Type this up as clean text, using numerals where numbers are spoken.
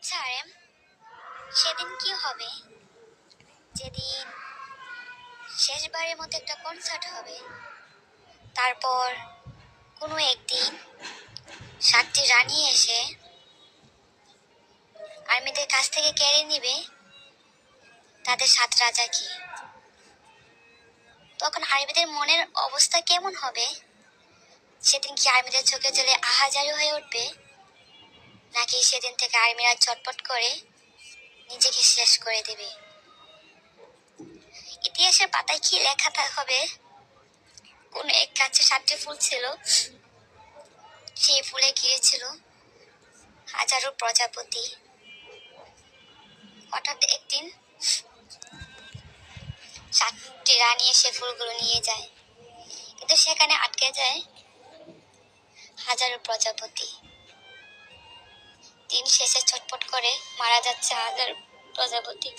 আচ্ছা আরেম, সেদিন কি হবে যেদিন শেষবারের মতো একটা কনসার্ট হবে? তারপর কোনো একদিন 7টি রানী এসে আর্মিদের কাছ থেকে কেড়ে নিবে তাদের 7 রাজাকে। তখন আর্মিদের মনের অবস্থা কেমন হবে? সেদিন কি আর্মিদের চোখে জলে আহাজারি হয়ে উঠবে, নাকি সেদিন থেকে আর্মিরা চটপট করে নিজেকে শেষ করে দেবে? ইতিহাসের পাতায় কি লেখা হবে? কোন এক গাছে 7টি ফুল ছিল, সেই ফুলে ঘিরেছিল হাজারো প্রজাপতি। হঠাৎ একদিন 7টি রানী এসে ফুলগুলো নিয়ে যায়, কিন্তু সেখানে আটকে যায় হাজারো প্রজাপতি। দিন শেষে ছটফট করে মারা যাচ্ছে হাজার প্রজাপতি।